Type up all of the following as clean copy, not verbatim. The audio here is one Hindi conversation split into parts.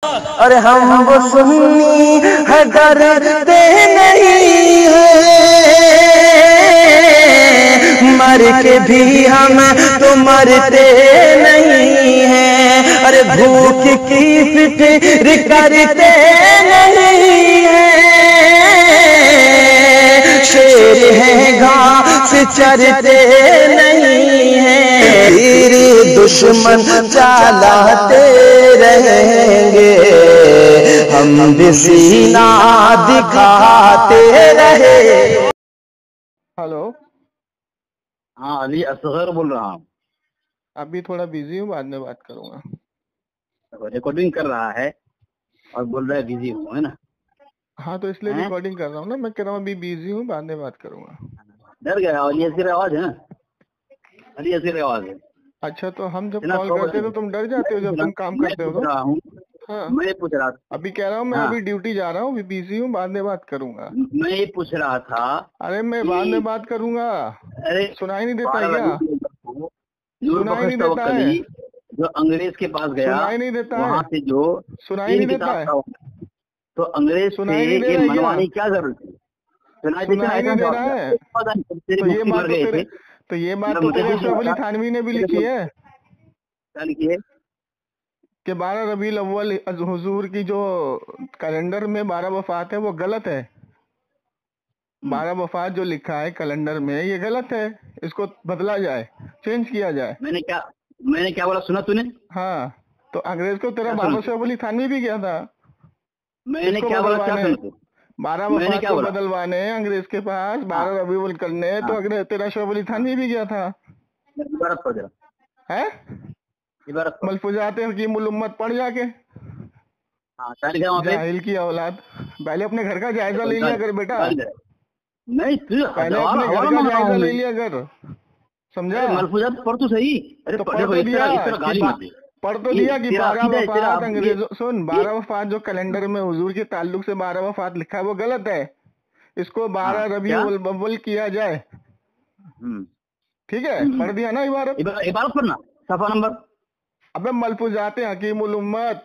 और हम वो सुन्नी है डरते नहीं है, मर के भी हम तो मरते नहीं हैं। अरे भूख की फिक्र करते नहीं है, शेर है घास चरते नहीं हैं। तेरे दुश्मन चालाते रहेंगे, हम भी सीना दिखाते रहे। हेलो, हाँ अली असगर बोल रहा हूँ। अभी थोड़ा बिजी हूँ, बाद में बात करूंगा। रिकॉर्डिंग कर रहा है और बोल रहा है बिजी हूँ, है ना? हाँ तो इसलिए हैं? रिकॉर्डिंग कर रहा हूँ ना, मैं कह रहा हूँ अभी बिजी हूँ, बाद में बात करूंगा। डर गया? अली असगर आवाज है ना, अली असगर आवाज है। अच्छा, तो हम जब इतना कॉल तो करते हो तो तुम डर जाते हो जब तुम काम करते हो पूछ तो? रहा हूँ, हाँ, मैं पूछ रहा था। अभी कह रहा हूँ मैं हाँ। अभी ड्यूटी जा रहा हूँ, अभी बिजी हूँ, बाद में बात करूंगा। मैं ये पूछ रहा था। अरे मैं बाद में बात करूंगा। अरे सुनाई नहीं देता है क्या? नूर सुनाई नहीं बख्श देता है? तवक्कली जो अंग्रेज के पास गया, सुनाई नहीं देता है? वहाँ से जो सुनाई नहीं देता है? तो अंग्रेज सुनाई से नहीं दे ये रहा है क्या? मनवाने क्या जरूरत है? सुनाई नहीं दे रहा है? तेरी तो ये मुफ्ती बात भर तो गए तेरे थे। तो ये बात तो तेरे अशरफ अली थानवी ने भी लिखी है क्या लिखी है? कि 12 रबीउल अव्वल हुजूर की जो कैलेंडर में 12 वफात है वो गलत है। 12 वफात जो लिखा है कैलेंडर में ये गलत है, इसको बदला जाए, चेंज किया जाए। मैंने क्या बोला, सुना तूने? हाँ, तो अंग्रेज को तेरा क्या बाबा सुना? अशरफ अली थानवी भी गया था मैंने इसको क्या बोला, क्या बदलवाने, सुना तू? 12 मैंने वफात क्या को बोला? बदलवाने अंग्रेज के पास, 12 रबीउल करने, तो अंग्रेज तेरा अशरफ अली थानवी भी गया था। इबारत पढ़ जरा, है इबारत पढ़। मलफूजात हकीमुल उम्मत पढ़ जाके। हाँ, क्या लिखा वहाँ पे? जाहिल की औलाद, पहले अपने घर का जायजा ले लिया कर बेटा, नहीं पहले अपने घर का जायजा ले लिया कर, समझा? मलफूजात पढ़ तो सही। अरे तो पढ़ तो दिया, इस तरह गाली मत दे। पढ़ तो दिया कि 12 वफात अंग्रेजों, सुन, 12 ये- वफात जो कैलेंडर में हुजूर के ताल्लुक से 12 वफात लिखा है वो गलत है, इसको 12 रबीउल अव्वल किया जाए। ठीक है, पढ़ दिया ना इबारत? इबारत पढ़ना, सफा नंबर। अबे मलफूजाते हकीमुल उम्मत,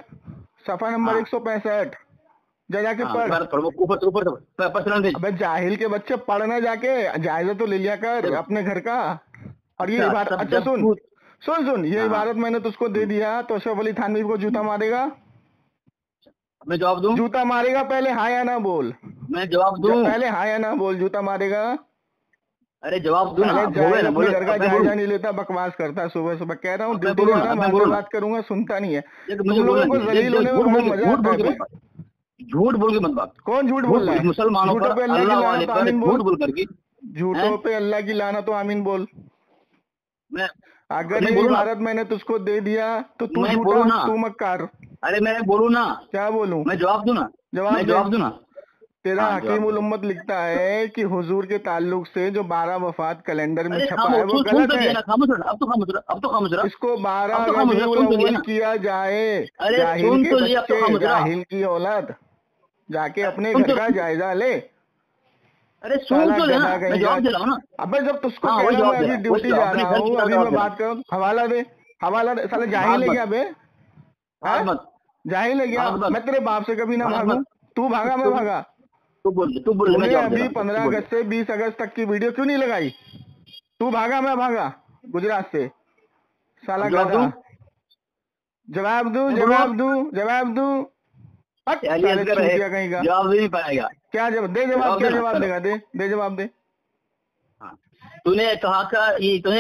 सफा नंबर 165, जाके पढ़। अबे जाहिल के बच्चे, पढ़ना जाके, जायजा तो ले लिया कर अपने घर का। और ये इबारत, अच्छा सुन ये इबारत मैंने तुझको दे दिया तो अशरफ अली थानवी को जूता मारेगा? मैं जवाब दूं? जूता मारेगा? पहले हाँ या ना बोल। मैं जवाब दूं? पहले हाँ या ना बोल, जूता मारेगा? अरे जवाब दूं ना, जाहिल अपने घर का जायजा नहीं लेता, बकवास करता है सुबह सुबह। कह रहा हूँ ड्यूटी जा रहा हूँ, बाद में बात करूंगा, सुनता नहीं है। तुम लोगों को जलील होने में बड़ा मजा आता है। झूठ बोल के मत बात। कौन झूठ बोल रहा है? मुसलमानों पर, अल्लाह वाले पर झूठ बोल करके, झूठों पे अल्लाह की लानत, तो आमीन बोल। मैं अगर ये इबारत मैंने तुझको दे दिया तो तू झूठा, तू मक्कार। अरे मैं बोलूं ना? क्या बोलूं? मैं जवाब दूं ना? जवाब दूं ना? तेरा हकीमुल उम्मत लिखता है कि हुजूर के ताल्लुक से जो 12 वफात कैलेंडर में छपा है वो गलत है। अब तो खामोश रहा। इसको 12 रबीउल अव्वल किया जाए। जाहिल के बच्चे, जाहिल की औलाद, जाके अपने घर का जायजा ले। अरे सुन तो लेना, मैं जवाब दे रहा हूं ना। अबे जब तुझको कह रहा हूं मैं अभी ड्यूटी जा रहा हूँ, अभी मैं बात करूँ, हवाला दे, हवाला दे। साले जाहिल है क्या बे? जाहिल है क्या? मैं तेरे बाप से कभी ना भागूं, तू भागा मैं भागा? तू बोल। तूने अभी 15 अगस्त से 20 अगस्त तक की वीडियो क्यों नहीं लगाई? तू भागा मैं भागा गुजरात से? साला गधा। जवाब दूं? कहीं का जवाब नहीं पाएगा। क्या जवाब दे? जवाब क्या जवाब देगा? दे जवाब दे। तूने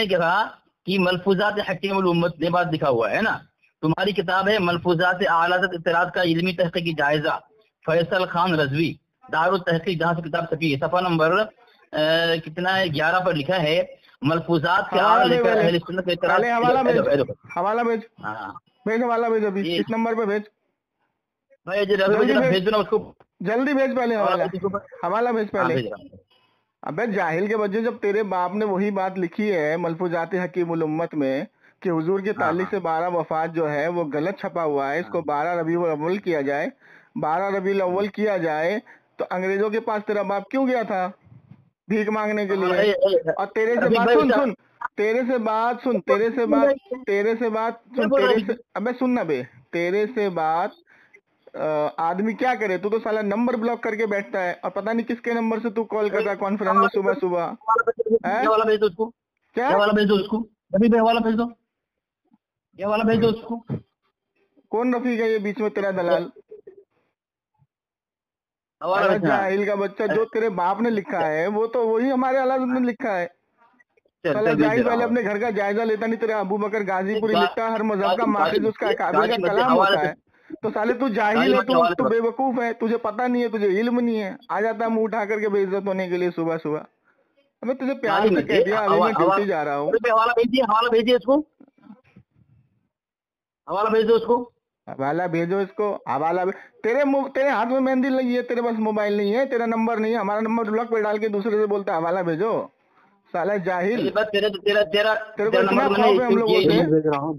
कहा कि मलफूजात हकीमुल उम्मत ने बात लिखा हुआ है ना, तुम्हारी किताब है मलफूजात आलात इत्तलात का इल्मी तहकीकी जायजा, फैसल खान रजवी, दारुल तहकीक, जहाँ से किताब छपी है, सफा नंबर कितना है, 11 पर लिखा है मलफूजात के आला लेकर अहले सुन्नत के इत्तलात। हवाला भेज, हवाला भेज अभी इस नंबर पे भेज। भेज दो उसको, जल्दी भेज, पहले हवाला भेज पहले। अबे जाहिल के बच्चे, जब तेरे बाप ने वही बात लिखी है मलफूजात हकीमुल उम्मत में कि हुजूर के ताल्लुक से 12 वफात जो है वो गलत छपा हुआ है, इसको 12 रबीउल अव्वल किया जाए, 12 रबीउल अव्वल किया जाए, तो अंग्रेजों के पास तेरा बाप क्यों गया था? भीख मांगने के लिए। और तेरे से बात सुन, तेरे से बात सुन, अबे सुन ना बे, तेरे से बात आदमी क्या करे, तू तो साला नंबर ब्लॉक करके बैठता है और पता नहीं किसके नंबर से तू कॉल कर रहा है कॉन्फ्रेंस में सुबह सुबह। ये वाला भेज दो उसको, क्या ये वाला भेज दो उसको, रफीक भाई वाला भेज दो, ये वाला भेज दो उसको। कौन रफीक है ये बीच में तेरा दलाल? हवाला अरे भेजना। जाहिल का बच्चा, जो तेरे बाप ने लिखा है वो तो वही हमारे अलाज ने लिखा है। चल साला चल भेज जाहिल दे रहा पहले हूँ। अपने घर का जायजा लेता नहीं, तेरे अबू बकर गाजीपुरी गा- लिखता है, हर मजहब का गाजी- माखिज गाजी- उसका काबिल गाजी का बच्चे कलाम हवाले होता से- है। तो साले तू जाहिल गाजी है, बच्चे तू हवाले तू से- बेवकूफ है, तुझे पता नहीं है, तुझे इल्म नहीं है, आ जाता है मुंह उठा करके बेइज्जत होने के लिए सुबह सुबह। अबे तुझे प्यार गाजी से भेज कह दे, दिया अभी मैं ड्यूटी जा रहा हूँ। हवाला भेज दिए, हवाला भेज दिए उसको, हवाला भेज दो उसको। हवाला भेजो इसको, तेरे हाथ में मेहंदी लगी है, तेरे पास मोबाइल नहीं है, तेरा नंबर नहीं है, हमारा नंबर ब्लॉक पे डाल के दूसरे से बोलता है हवाला भेजो। साला जाहिल, तेरे तेरे को इतना खौफ है हम लोगों से,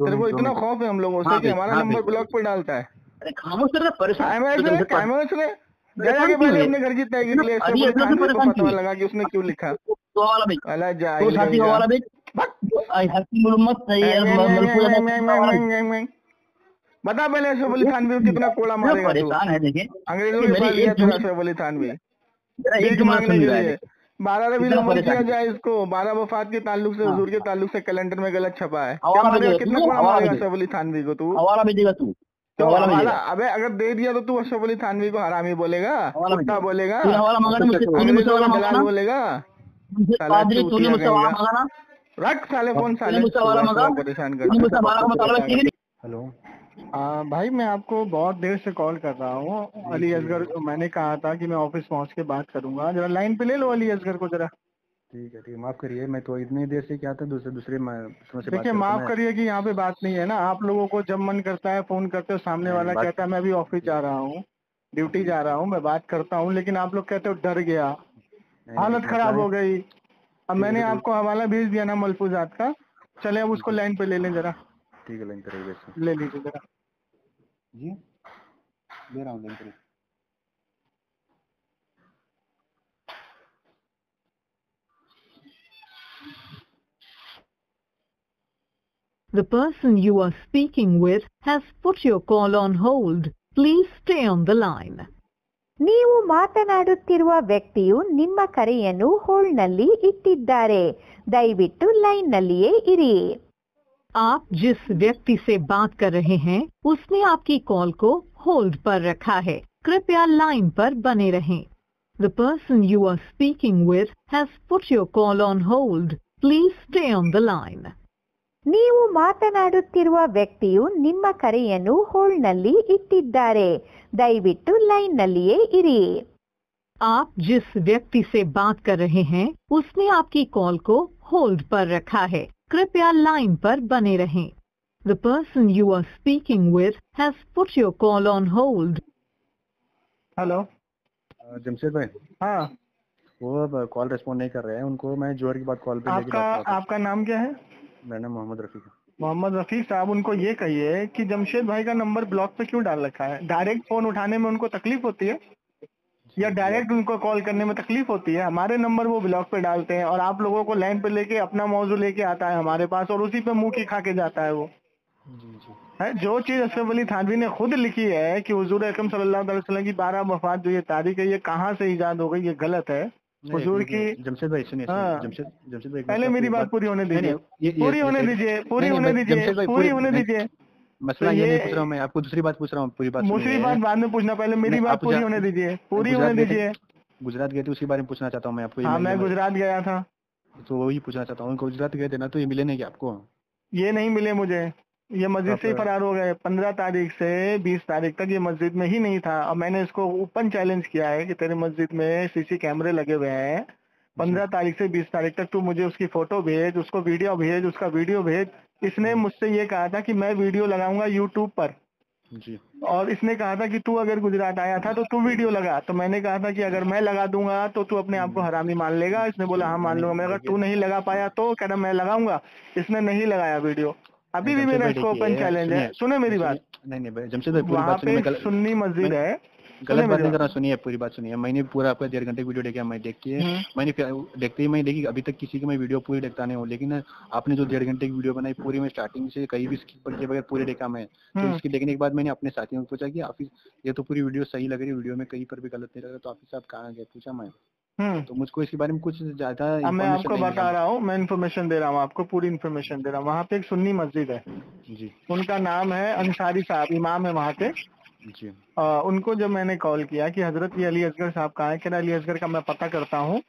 तेरे को इतना खौफ है हम लोगों से कि हमारा नंबर ब्लॉक पे डालता है। अरे खामोश कर, परेशान कैमरे से जाके पहले अपने घर की तहकीक के लिए अभी अपने से परेशान पता लगा कि उसने क्यों लिखा। तो हवाला भेज, अला तो जाहिल साथी गंजा। हवाला भेज। हकीम उम्मत सही है, बता पहले अशरफ अली थानवी को कितना कोड़ा मारेगा तू? परेशान है। देखिए अंग्रेजों ने पाल लिया तेरा अशरफ अली थानवी भीख मांगने के लिए। 12 रबीउल अव्वल किया जाए इसको, 12 वफात के ताल्लुक से, हुजूर के ताल्लुक से कैलेंडर में गलत छपा है। क्या मारेगा, कितना कोड़ा मारेगा अशरफ अली थानवी को तू? हवाला भेजेगा तू, तो हवाला हवाला, भेजेगा। अबे अगर दे दिया तो तू अशरफ अली थानवी को हरामी बोलेगा, हवाला कुत्ता भेजेगा। बोलेगा, तूने हवाला मांगा ना मुझसे, तूने मुझसे अंग्रेजों हवाला का मांगा दलाल ना, बोलेगा। मुझसे साला पादरी, तूने चूतिया मुझसे हवाला कहेगा। मांगा ना, रख साले फोन, तूने साले मुझसे हवाला सुबह मांगा, सुबह परेशान तूने मुझसे हवाला का मतलब करता है। ठीक है। हेलो। भाई मैं आपको बहुत देर से कॉल कर रहा हूँ। अली असगर, मैंने कहा था कि मैं ऑफिस पहुंच के बात करूंगा, जरा लाइन पे ले लो अली असगर को जरा। ठीक है माफ़ करिए, मैं तो इतनी देर से क्या था, दूसरे से बात देखिए माफ करिए कि यहाँ पे बात नहीं है ना, आप लोगों को जब मन करता है फोन करते हो, सामने वाला कहता है मैं अभी ऑफिस जा रहा हूँ, ड्यूटी जा रहा हूँ, मैं बात करता हूँ, लेकिन आप लोग कहते हो डर गया, हालत खराब हो गई। अब मैंने आपको हवाला भेज दिया ना मलफूजात का, चले अब उसको लाइन पे ले लें जरा। ठीक है, लाइन पर ले लीजिए जरा। जी ले रहा हूँ लाइन पर। The person you are speaking with has put your call on hold. Please stay on the line. ನೀವು ಮಾತನಾಡುತ್ತಿರುವ ವ್ಯಕ್ತಿಯು ನಿಮ್ಮ ಕರೆಯನ್ನು ಹೋಲ್ಡ್ನಲ್ಲಿ ಇಟ್ಟಿದ್ದಾರೆ, ದಯವಿಟ್ಟು ಲೈನ್ನಲ್ಲಿಯೇ ಇರಿ। आप जिस व्यक्ति से बात कर रहे हैं उसने आपकी कॉल को होल्ड पर रखा है, कृपया लाइन पर बने रहें। The person you are speaking with has put your call on hold. Please stay on the line. ನೀವು ಮಾತನಾಡುತ್ತಿರುವ ವ್ಯಕ್ತಿಯು ನಿಮ್ಮ ಕರೆಯನ್ನು ಹೋಲ್ಡ್ನಲ್ಲಿ ಇಟ್ಟಿದ್ದಾರೆ, ದಯವಿಟ್ಟು ಲೈನ್ನಲ್ಲಿಯೇ ಇರಿ। आप जिस व्यक्ति से बात कर रहे हैं उसने आपकी कॉल को होल्ड पर रखा है, कृपया लाइन पर बने रहें। The person you are speaking with has put your call on hold. Hello. Jamshed भाई, हाँ, वो कॉल रिस्पॉन्ड नहीं कर रहे हैं, उनको मैं जोहर के बाद कॉल पे लेके आपका नाम क्या है? मेरा नाम मोहम्मद रफीक है। मोहम्मद रफीक साहब, उनको ये कहिए कि जमशेद भाई का नंबर ब्लॉक पे क्यों डाल रखा है? डायरेक्ट फोन उठाने में उनको तकलीफ होती है या डायरेक्ट उनको कॉल करने में तकलीफ होती है? हमारे नंबर वो ब्लॉक पे डालते हैं और आप लोगों को लाइन पे लेके अपना मौजू लेके आता है हमारे पास और उसी पे मुंह की खा के जाता है वो। है जो चीज अशरफ अली थानवी ने खुद लिखी है कि हुजूर अकरम सल्लल्लाहु अलैहि वसल्लम की 12 वफात जो ये तारीख है, ये कहाँ से इजाद हो गई, ये गलत है। हुजूर की जमशेद भाई सुनिए, हाँ। जमशेद भाई पहले मेरी बात पूरी होने दीजिए, पूरी होने दीजिए, मसला ये नहीं पूछ रहा हूँ मैं, आपको दूसरी बात पूछ रहा हूँ, पूरी बात दूसरी बात बाद में पूछना, पहले मेरी बात पूरी होने दीजिए, पूरी होने दीजिए। गुजरात गए थे उसके बारे में पूछना चाहता हूँ मैं आपको। हाँ, मैं गुजरात गया था तो वही पूछना चाहता हूँ, गुजरात गए थे ना, तो ये मिले नहीं क्या आपको? ये नहीं मिले मुझे, ये मस्जिद से ही फरार हो गए। 15 तारीख से 20 तारीख तक ये मस्जिद में ही नहीं था और मैंने इसको ओपन चैलेंज किया है कि तेरे मस्जिद में सीसी कैमरे लगे हुए हैं, 15 तारीख से 20 तारीख तक तू मुझे उसकी फोटो भेज, उसको वीडियो भेज, उसका वीडियो भेज। इसने मुझसे ये कहा था कि मैं वीडियो लगाऊंगा यूट्यूब पर जी, और इसने कहा था कि तू अगर गुजरात आया था तो तू वीडियो लगा। तो मैंने कहा था कि अगर मैं लगा दूंगा तो तू अपने आप को हरामी मान लेगा। इसने बोला हाँ मान लूंगा। मैं अगर तू नहीं लगा पाया तो कह रहा मैं लगाऊंगा। इसने नहीं लगाया वीडियो। अभी भी मेरा इसको ओपन चैलेंज है, सुने मेरी बात। नहीं जमशेद भाई, वहाँ पे सुन्नी मस्जिद है, गलत बात नहीं कर रहा, सुनिए पूरी बात सुनिए। मैंने पूरा आपका 1.5 घंटे की वीडियो देखा, मैं देखिए मैंने देखते ही मैं देखी, अभी तक किसी की मैं वीडियो पूरी देखता नहीं हूँ, लेकिन आपने जो 1.5 घंटे की वीडियो बनाई पूरी, मैं स्टार्टिंग से कहीं भी स्किप किए बगैर पूरी देखा मैं। तो इसकी देखने के बाद मैंने अपने साथियों को पूछा कि हाफिज ये तो पूरी वीडियो सही लग रही है, वीडियो में कहीं पर भी गलत नहीं लग रहा, तो हाफिज साहब कहाँ गए पूछा मैं। तो मुझको इसके बारे में कुछ ज्यादा अब मैं आपको इन्फॉर्मेशन बता रहा हूँ, मैं इन्फॉर्मेशन दे रहा हूँ आपको, पूरी इन्फॉर्मेशन दे रहा हूँ। वहाँ पे एक सुन्नी मस्जिद है जी उनका नाम है अंसारी साहब, इमाम है वहाँ के। जी उनको जब मैंने कॉल किया कि हजरत ये अली असगर साहब कहाँ है, कह रहा अली असगर का मैं पता करता हूँ,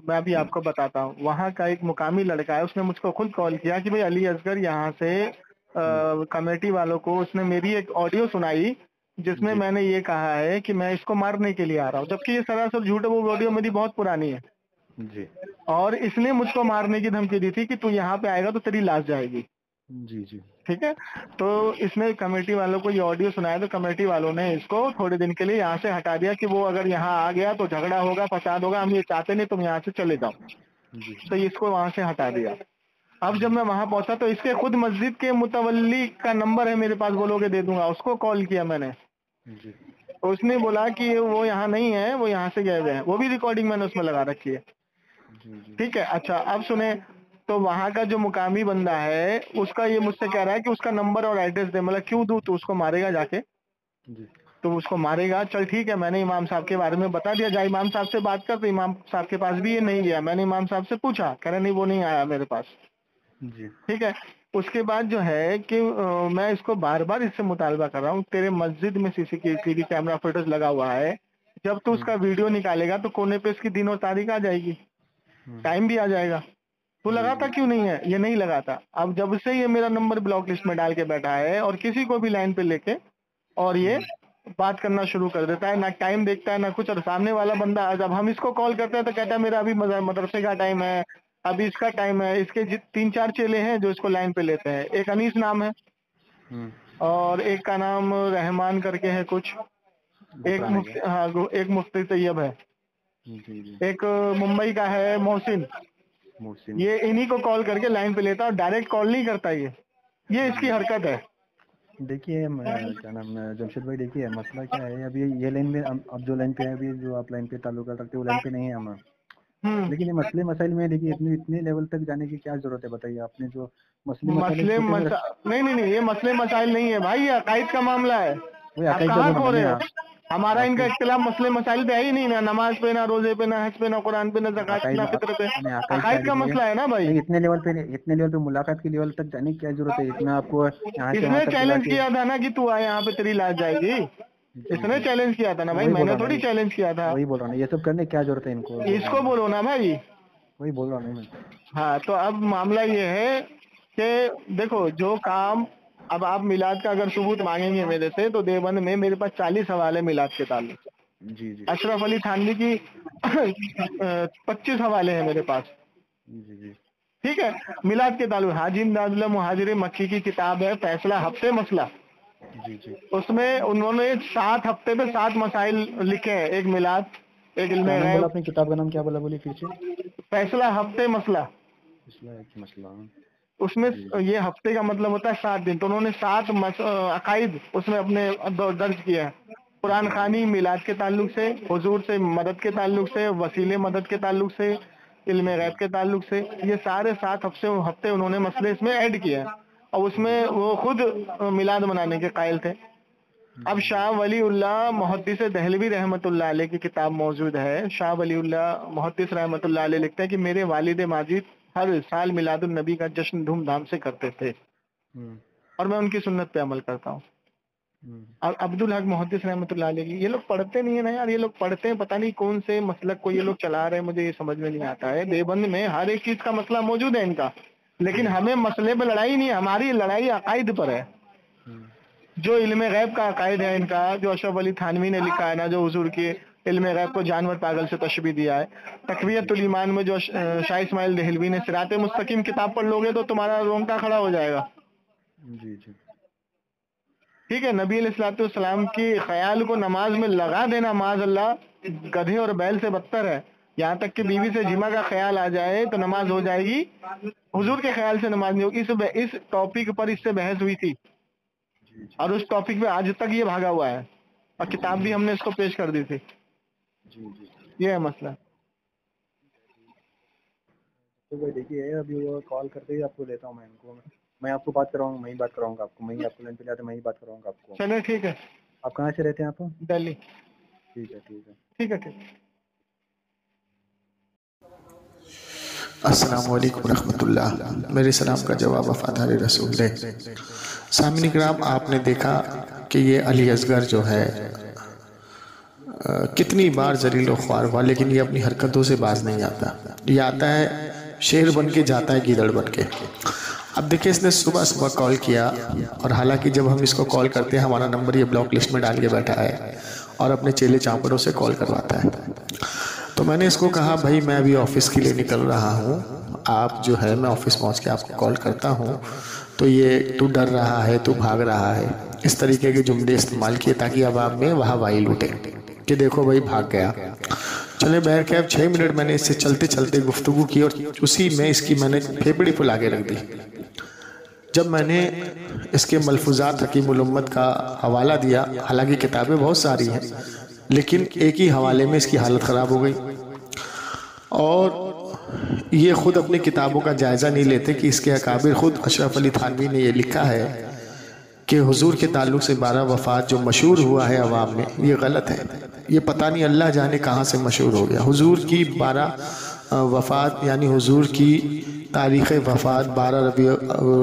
मैं भी आपको बताता हूँ। वहाँ का एक मुकामी लड़का है, उसने मुझको खुद कॉल किया कि भाई अली असगर यहाँ से कमेटी वालों को, उसने मेरी एक ऑडियो सुनाई जिसमें मैंने ये कहा है कि मैं इसको मारने के लिए आ रहा हूँ, जबकि ये सरासर झूठ है। वो ऑडियो मेरी बहुत पुरानी है जी और इसने मुझको मारने की धमकी दी थी कि तू यहाँ पे आएगा तो तेरी लाश जाएगी। जी जी ठीक है, तो इसने कमेटी वालों को ये ऑडियो सुनाया, तो कमेटी वालों ने इसको थोड़े दिन के लिए यहाँ से हटा दिया कि वो अगर यहाँ आ गया तो झगड़ा होगा, फसाद होगा, हम ये चाहते नहीं, तुम यहाँ से चले जाओ। तो इसको वहां से हटा दिया। अब जब मैं वहां पहुंचा तो इसके खुद मस्जिद के मुतवल्ली का नंबर है मेरे पास, बोलोगे दे दूंगा, उसको कॉल किया मैंने। तो उसने बोला कि वो यहाँ नहीं है, वो यहाँ से गए हुए हैं, वो भी रिकॉर्डिंग मैंने उसमें लगा रखी है। ठीक है, अच्छा अब सुने, तो वहाँ का जो मुकामी बंदा है उसका ये मुझसे कह रहा है कि उसका नंबर और एड्रेस दे। मतलब क्यों दूं, तो उसको मारेगा जाके, तो उसको मारेगा। चल ठीक है, मैंने इमाम साहब के बारे में बता दिया, जा इमाम साहब से बात कर। तो इमाम साहब के पास भी ये नहीं गया, मैंने इमाम साहब से पूछा, कह रहे नहीं वो नहीं आया मेरे पास। ठीक है, उसके बाद जो है कि मैं इसको बार बार इससे मुतालबा कर रहा हूँ, तेरे मस्जिद में सीसीटीवी कैमरा फुटेज लगा हुआ है, जब तू उसका वीडियो निकालेगा तो कोने पे इसकी दिन और तारीख आ जाएगी, टाइम भी आ जाएगा। तू लगाता क्यों नहीं है? ये नहीं लगाता। अब जब से ये मेरा नंबर ब्लॉक लिस्ट में डाल के बैठा है और किसी को भी लाइन पे लेके और ये बात करना शुरू कर देता है, ना टाइम देखता है ना कुछ। और सामने वाला बंदा जब हम इसको कॉल करते हैं तो कहता है मेरा अभी मदरसे का टाइम है, अभी इसका टाइम है। इसके 3-4 चेले हैं जो इसको लाइन पे लेते हैं, एक अनीस नाम है और एक का नाम रहमान करके है कुछ, एक मुफ्ती, हाँ एक मुफ्ती तैयब है, एक मुंबई का है मोहसिन। ये इन्हीं को कॉल करके लाइन पे लेता और डायरेक्ट कॉल नहीं करता। ये इसकी हरकत है। देखिए क्या नाम है जमशेद भाई, देखिए मसला क्या है, अभी ये लाइन में अब जो लाइन पे है, अभी जो आप लाइन पे ताल्लुक रखते हो वो लाइन पे नहीं है हम। लेकिन ये मसले मसाइल में देखिए इतने लेवल तक जाने की क्या जरूरत है, बताइए आपने जो नहीं, ये मसले मसाइल नहीं है भाई, ये अकायद का मामला है। आप कहाँ खो रहे हो? हमारा इनका इख्तिलाफ मसले मसाइल पे है ही नहीं, ना नमाज पे, ना रोजे पे, ना हज पे, ना कुरान पे, ना ज़कात, ना फित्र पे। अकायद का मसला है ना भाई। इतने लेवल पे मुलाकात के लेवल तक जाने की क्या जरूरत है? इतना आपको इसने चैलेंज किया था ना कि तू आ यहाँ पे तेरी लाश जाएगी, इसने चैलेंज किया था ना भाई, मैंने थोड़ी चैलेंज किया था। वही बोल रहा हूँ, ये सब करने क्या जरूरत है इनको? इसको बोलो ना भाई, वही बोल रहा हूँ। हाँ, तो अब मामला ये है कि देखो जो काम, अब आप मिलाद का अगर सबूत मांगेंगे मेरे से तो देवबंद में मेरे पास 40 हवाले मिलाद के ताल्लुक से। जी। अशरफ अली थानवी की 25 हवाले हैं मेरे पास। जी। ठीक है, मिलाद के ताल्लुक हाजी इमदादुल्लाह मुहाजिर मक्की की किताब है फैसला हफ्ते मसला। जी। उसमें उन्होंने 7 हफ्ते पे 7 मसाइल लिखे हैं, एक मिलाद, एक इल्मे गैब। अपनी किताब का नाम क्या बोला, बोली फिर से? फैसला हफ्ते मसला। उसमें ये हफ्ते का मतलब होता है 7 दिन, तो उन्होंने 7 अकायद उसमें अपने दर्ज किया है, कुरान खानी मिलाद के ताल्लुक से, हुजूर से मदद के ताल्लुक से, वसीले मदद के ताल्लुक से, इल्मे गैब के ताल्लुक से। ये सारे 7 हफ्ते उन्होंने मसले इसमें ऐड किए हैं और उसमें वो खुद मिलाद मनाने के कायल थे। अब शाह वलीउल्लाह मुहद्दिस दहलवी रहमतुल्लाह अलैह की किताब मौजूद है। शाह वलीउल्लाह मुहद्दिस रहमतुल्लाह अलैह लिखते हैं कि मेरे वालिद माजिद हर साल मिलादुन नबी का जश्न धूमधाम से करते थे और मैं उनकी सुन्नत पे अमल करता हूँ। और अब्दुल हक मुहद्दिस रहमतुल्लाह अलैह, ये लोग पढ़ते नहीं है ना यार, ये लोग पढ़ते हैं पता नहीं कौन से मसलक को ये लोग चला रहे हैं, मुझे ये समझ में नहीं आता है। देवबंद में हर एक चीज का मसला मौजूद है इनका, लेकिन हमें मसले पे लड़ाई नहीं है, हमारी लड़ाई अकायद पर है। जो इल्मे गैब का अकायद है इनका, जो अशरफ अली थानवी ने लिखा है ना, जो हुजूर के इल्मे गैब को जानवर पागल से तशबीह दिया है। तकवियतुल ईमान में जो शाह इस्माइल देहलवी ने सिराते मुस्तकीम किताब पढ़ लोगे तो तुम्हारा रोंगटा खड़ा हो जाएगा। जी। ठीक है, नबी अलैहिस्सलाम की ख्याल को नमाज में लगा देना माज़अल्लाह गधे और बैल से बदतर है। यहाँ तक कि बीवी से जिमा का ख्याल आ जाए तो नमाज हो जाएगी, हुजूर के ख्याल से नमाज नहीं होगी। इस टॉपिक पर इससे बहस हुई थी और उस टॉपिक पे आज तक ये भागा हुआ है। और किताब भी हमने इसको पेश कर दी थी। जी जी। ये है मसला। तो भाई देखिए अभी वो कॉल करते ही आपको लेता हूँ मैं इनको, मैं आपको बात कराऊंगा, मैं ही बात कराऊंगा आपको, मैं ही आपको लाइन पे जाते मैं ही बात कराऊंगा आपको। चलिए ठीक है। आप कहाँ से रहते हैं आप? दिल्ली। ठीक है ठीक है ठीक है ठीक। अस्सलाम वालेकुम रहमतुल्लाह। मेरे सलाम का जवाब वफादार रसूल है। सामने किराम, आपने देखा कि ये अली असगर जो है कितनी बार जलील ख्वार हुआ, लेकिन ये अपनी हरकतों से बाज नहीं आता। ये आता है शेर बन के, जाता है गीदड़ बन के। अब देखिए, इसने सुबह सुबह कॉल किया, और हालांकि जब हम इसको कॉल करते हैं हमारा नंबर ये ब्लॉक लिस्ट में डाल के बैठा है और अपने चेले चापड़ों से कॉल करवाता है। तो मैंने इसको कहा, भाई मैं अभी ऑफिस के लिए निकल रहा हूँ, आप जो है मैं ऑफिस पहुँच के आपको कॉल करता हूँ। तो ये तू डर रहा है, तू भाग रहा है, इस तरीके के जुमले इस्तेमाल किए ताकि अवाम में वहाँ वाई लूटे कि देखो भाई भाग गया। चले बैठ के अब 6 मिनट मैंने इससे चलते चलते गुफ्तगू की, और उसी में इसकी मैंने फेफड़ी फुला के रख दी। जब मैंने इसके मलफूजात हकीमुल उम्मत का हवाला दिया, हालांकि किताबें बहुत सारी हैं, लेकिन एक ही हवाले में इसकी हालत ख़राब हो गई। और ये ख़ुद अपनी किताबों का जायज़ा नहीं लेते कि इसके अकाबिर ख़ुद अशरफ अली थानवी ने ये लिखा है कि हुजूर के ताल्लुक़ से 12 वफ़ात जो मशहूर हुआ है अवाम में, ये गलत है। ये पता नहीं अल्लाह जाने कहाँ से मशहूर हो गया। हुजूर की 12 वफ़ात यानी हुजूर की तारीख़ वफ़ात 12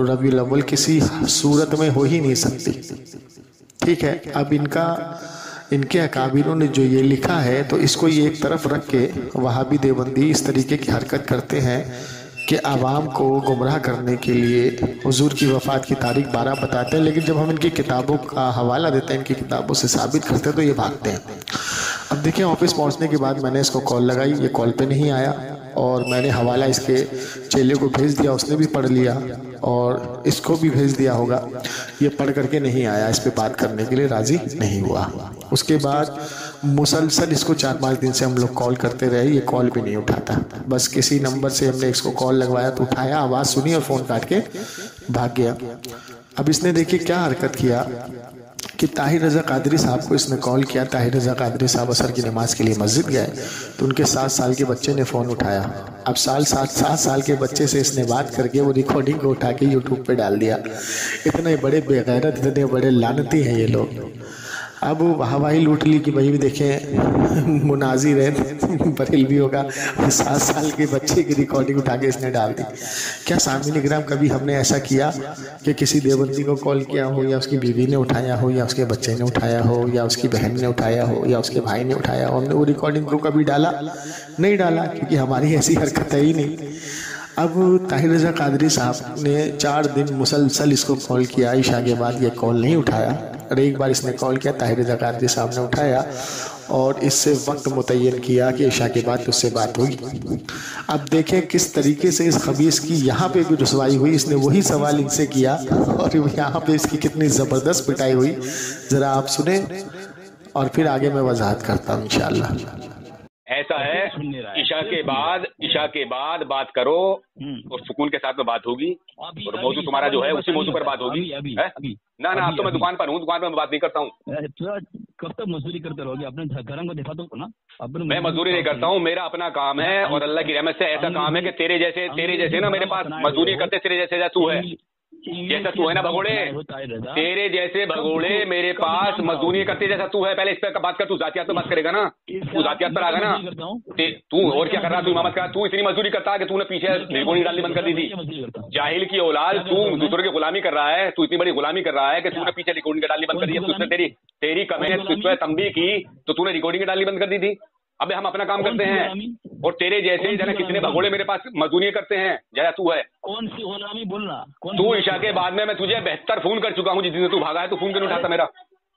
रबीउल अव्वल किसी सूरत में हो ही नहीं सकती। ठीक है, अब इनके अकाबिरों ने जो ये लिखा है, तो इसको ये एक तरफ रख के वहाबी देवबंदी इस तरीके की हरकत करते हैं कि आवाम को गुमराह करने के लिए हुजूर की वफ़ात की तारीख 12 बताते हैं, लेकिन जब हम इनकी किताबों का हवाला देते हैं, इनकी किताबों से साबित करते हैं, तो ये भागते हैं। अब देखिए, ऑफिस पहुंचने के बाद मैंने इसको कॉल लगाई, ये कॉल पे नहीं आया, और मैंने हवाला इसके चेले को भेज दिया, उसने भी पढ़ लिया और इसको भी भेज दिया होगा। ये पढ़ करके नहीं आया, इस पे बात करने के लिए राज़ी नहीं हुआ। उसके बाद मुसलसल इसको 4-5 दिन से हम लोग कॉल करते रहे, ये कॉल भी नहीं उठाता। बस किसी नंबर से हमने इसको कॉल लगवाया तो उठाया, आवाज़ सुनी और फ़ोन काट के भाग गया। अब इसने देखिए क्या हरकत किया कि ताहिर रज़ा कादरी साहब को इसने कॉल किया। ताहिर रज़ा कादरी साहब असर की नमाज के लिए मस्जिद गए, तो उनके 7 साल के बच्चे ने फ़ोन उठाया। अब 7 साल के बच्चे से इसने बात करके वो रिकॉर्डिंग को उठा के यूट्यूब पे डाल दिया। इतने बड़े बेगैरत, इतने बड़े लानती हैं ये लोग। अब वाहवाही लूट ली कि भाई देखें मुनाजिर है बरेलवी होगा, 7 साल के बच्चे की रिकॉर्डिंग उठा के इसने डाल दी। क्या सामने ग्राम कभी हमने ऐसा किया कि किसी देवबंदी को कॉल किया हो, या उसकी बीवी ने उठाया हो, या उसके बच्चे ने उठाया हो, या उसकी बहन ने उठाया हो, या उसके भाई ने उठाया हो, हमने वो रिकॉर्डिंग को कभी डाला? नहीं डाला, क्योंकि हमारी ऐसी हरकत है ही नहीं। अब ताहिर रज़ा कादरी साहब ने 4 दिन मुसलसल इसको कॉल किया, ईशा के बाद ये कॉल नहीं उठाया। और एक बार इसने कॉल किया, ताहिर रज़ा कादरी साहब ने उठाया और इससे वक्त मुतय्यन किया कि ईशा के बाद उससे बात होगी। अब देखें किस तरीके से इस खबीस की यहाँ पे भी रुसवाई हुई। इसने वही सवाल इनसे किया और यहाँ पे इसकी कितनी ज़बरदस्त पिटाई हुई, ज़रा आप सुने और फिर आगे मैं वजाहत करता हूँ इंशाअल्लाह। ऐसा है, ईशा के बाद बात करो और सुकून के साथ में बात होगी, और मौजू तुम्हारा जो है उसी मौजू पर बात होगी। ना अब तो मैं दुकान पर हूँ, दुकान पर मैं बात नहीं करता हूँ। कब तक मजदूरी करते रहोगे? अपने घर को दिखा दो ना। मैं मजदूरी नहीं करता हूँ, मेरा अपना काम है, और अल्लाह की रहमत से ऐसा काम है कि तेरे जैसे ना मेरे पास मजदूरी करते, तेरे जैसे तू है, जैसा तू है ना भगोड़े, तेरे जैसे भगोड़े मेरे पास मजदूरी करते जैसा तू है। पहले इस पर बात कर, तू जातियात पर बात करेगा ना, तू जातियात पर आगा ना। तू और क्या कर रहा, तू इमामत कर, तू इतनी मजदूरी करता है कि तूने पीछे रिकॉर्डिंग डालनी बंद कर दी थी। जाहिल की औलाद, तू दूसरों की गुलामी कर रहा है, तू इतनी बड़ी गुलामी कर रहा है कि तूने पीछे रिकॉर्डिंग डालनी बंद कर दी। उसने तेरी कमेंट तंबी की तो तूने रिकॉर्डिंग डालनी बंद कर दी थी। अबे हम अपना काम करते हैं, और तेरे जैसे जना कितने भगोड़े मेरे पास मजदूरी करते हैं जैसा तू है। कौन सी गुलामी बोलना? तू ईशा के बाद में मैं तुझे 72 फोन कर चुका हूँ, जिस दिन तू भागा है। तू फोन क्यों नहीं उठाता मेरा?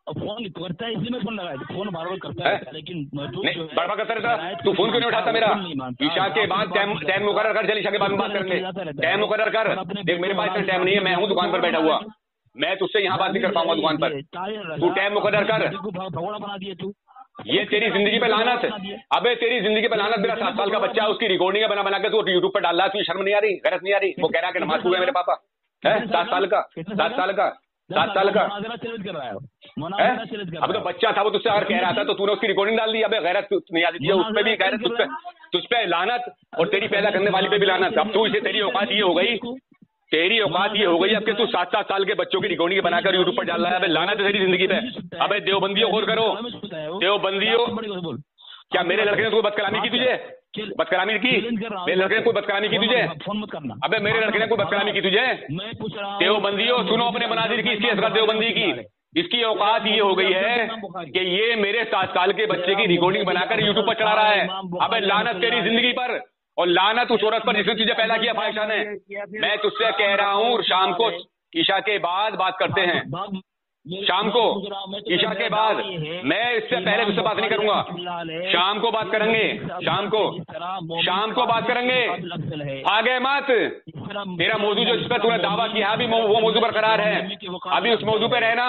फोन करता है इसलिए मैं फोन लगाया, फोन बार बार करता है, लेकिन बड़बड़ करता रहता। तू फोन क्यों नहीं उठाता मेरा? ईशा के बाद टाइम मुकर्रर कर, चल ईशा के बाद में बात करेंगे, टाइम मुकर्रर कर। देख मेरे पास टाइम नहीं है, मैं हूँ दुकान पर बैठा हुआ, मैं तुझसे यहाँ बात नहीं कर पाऊंगा दुकान पर। तू टाइम मुकर्रर कर। भगोड़ा बना दिया तू, ये तेरी जिंदगी पे लानत है। अबे तेरी जिंदगी पे लानत। मेरा 7 साल का बच्चा है, उसकी रिकॉर्डिंग बना के तू यूट्यूब पर डाल रहा है। तुझे शर्म नहीं आ रही, गैरत नहीं आ रही? वो कह रहा है कि नमाज पढ़ मेरे पापा है, 7 साल का। 7 साल का चैलेंज कर रहा है। अब तो बच्चा था वो तुझसे अगर कह रहा था तो तूने उसकी रिकॉर्डिंग डाल दी। अबे गैरत नहीं आती थी, उस पर भी गैरत, तुझ पे लानत और तेरी पैदा करने वाली पे भी लानत। अब तू इसे, तेरी औकात ये हो गई, तेरी औकात ये हो गई अब कि तू 7-7 साल के बच्चों की रिकॉर्डिंग बनाकर यूट्यूब पर डाल रहा है। अबे लानत है तेरी जिंदगी पे। अबे देवबंदियों गौर करो, देवबंदियों, क्या मेरे लड़के ने कोई बदकलामी की तुझे? बदकलामी की? मेरे लड़के ने कोई बदकलामी की तुझे? फोन मत करना। अबे मेरे लड़के ने कोई बदकलामी की तुझे? मैं पूछ रहा हूं, देवबंदियों सुनो अपने मनाजिर की, इसकी असरत देवबंदी की। इसकी औकात ये हो गई है कि ये मेरे 7 साल के बच्चे की रिकॉर्डिंग बनाकर यूट्यूब पर चढ़ा रहा है। अबे लानत तेरी जिंदगी पर और लानत उस औरत पर जिसने तुझे पैदा किया फाहिशा ने। मैं तुझसे कह रहा हूँ शाम को ईशा के बाद बात करते हैं, शाम को ईशा के बाद। मैं इससे पहले तुझसे बात नहीं करूंगा। शाम को बात करेंगे, शाम को बात करेंगे। आगे मत, तेरा मौजू जो जिस पर तूने दावा किया अभी वो मौजू बरकरार है। अभी उस मौजू पे रहना।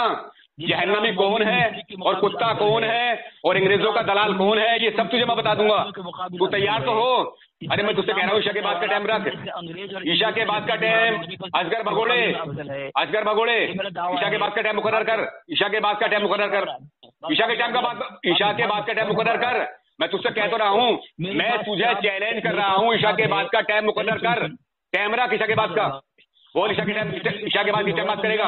जहन्नमी कौन है और कुत्ता कौन है और अंग्रेजों का दलाल कौन है, ये सब तुझे मैं बता दूंगा। तू तैयार तो हो? अरे मैं तुझसे कह रहा हूँ ईशा के बाद का टाइम रख, ईशा के बाद का टाइम। असगर भगोड़े, असगर भगोड़े, ईशा के बाद का टाइम मुकर्रर कर, ईशा के बाद का टाइम मुकर्रर कर, ईशा के टाइम का बाद, ईशा के बाद का टाइम मुकर्रर कर। मैं तुझसे कह तो रहा हूँ, मैं तुझे चैलेंज कर रहा हूँ, ईशा के बाद का टाइम मुकर्रर कर। टाइम रख ईशा के बाद का। बोल ईशा के टाइम, ईशा के बाद किस टाइम बात करेगा?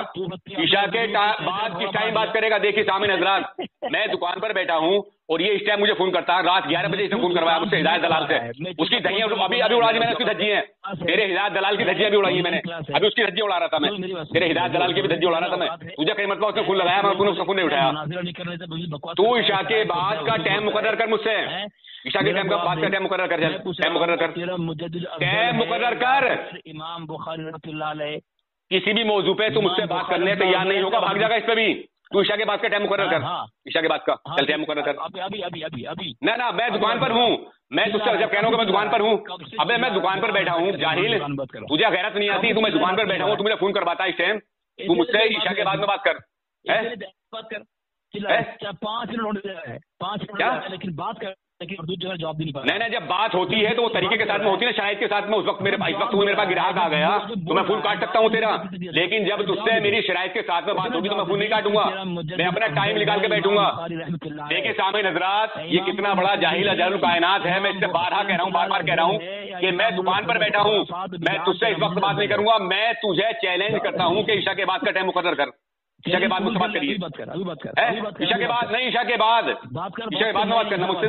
ईशा के बाद किस टाइम बात करेगा? देखिए सामने हजरात, मैं दुकान पर बैठा हूँ और ये इस टाइम मुझे फोन करता है। रात 11 बजे इसने फोन करवाया मुझसे हिदायत दलाल से। उसकी धज्जियां अभी अभी उड़ा दी मैंने, उसकी धज्जियां, तेरे हिदायत दलाल की धज्जियां भी उड़ाई है मैंने। अभी उसकी धज्जी उड़ा रहा था मैं, तेरे हिदायत दलाल की भी धज्जी उड़ा रहा था मैं। तुझे कहीं मतलब उसने फोन लगाया, मैं तूने उसका फोन नहीं उठाया। तू ईशा के बाद का टाइम मुकर्रर कर मुझसे, ईशा के टाइम का बाद का टाइम मुकर्रर कर, टाइम मुकर्रर कर, टाइम मुकर्रर कर। इमाम बुखारी रहमतुल्लाह अलैह किसी भी मौजू पे तू मुझसे बात करने तैयार नहीं होगा, भाग जाएगा इस पे भी। तू ईशा के बाद का टाइम मुकर्रर कर, ईशा के बाद का चल टाइम मुकर्रर कर। अभी ना मैं दुकान पर हूँ, मैं तुझसे जब कह रहा हूँ मैं दुकान पर हूँ। अबे मैं दुकान पर बैठा हूँ जाहिल, तुझे गैरत नहीं आती। तू मैं दुकान पर बैठा हूँ, तू मुझे फोन करवाता है इस टाइम। तू मुझसे ईशा के बाद में बात कर, है 5 मिनट है, 5 मिनट, लेकिन बात कर, लेकिन दूसरी जवाब भी नहीं पा। नहीं, जब बात होती है तो वो तरीके के साथ में होती है ना, शायद के साथ में। उस वक्त मेरे पास, इस वक्त मेरे पास ग्राहक आ गया तो मैं फोन काट सकता हूँ तेरा, लेकिन जब तुझसे मेरी शरायत के साथ में बात होगी तो मैं फोन नहीं काटूंगा, मैं अपना टाइम निकाल के बैठूंगा। देखिए सामने नजरात, ये कितना बड़ा जाहिल अजहरुल कायनात है। मैं इससे बार बार कह रहा हूँ कि मैं दुकान पर बैठा हूँ, मैं तुझसे इस वक्त बात नहीं करूंगा। मैं तुझे चैलेंज करता हूँ कि ईशा के बाद का टाइम मुकर्रर कर। ईशा के बाद मुझसे बात करिए, ईशा के बाद नहीं, ईशा के बाद, ईशा के बाद में बात करना मुझसे।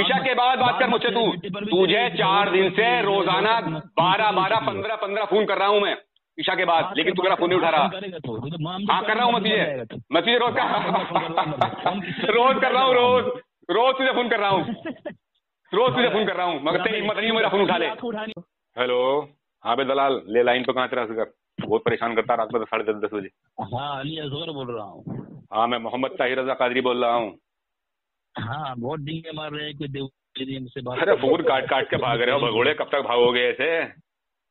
ईशा के बाद बात कर मुझसे। तुझे 4 दिन से रोजाना 12 15 फोन कर रहा हूँ मैं ईशा के बाद, लेकिन तू मेरा फोन नहीं उठा रहा। हाँ कर रहा हूँ मैं तुझे रोज कर रहा हूँ, रोज तुझे फोन कर रहा हूँ, रोज तुझे फोन कर रहा हूँ, मगर तेरी हिम्मत नहीं मेरा फोन उठा ले। हेलो, हाँ बे दलाल, ले लाइन पे कहाँ तेरा असगर, बहुत परेशान करता रात में 10:30 बजे। हाँ अली असगर बोल रहा हूँ। हाँ मैं मोहम्मद ताहिर रजा कादरी बोल रहा हूँ। हाँ बहुत डींगे मार रहे हैं कि मुझसे बात। अरे फोन काट के भाग रहे हो भगोड़े, कब तक भागोगे ऐसे,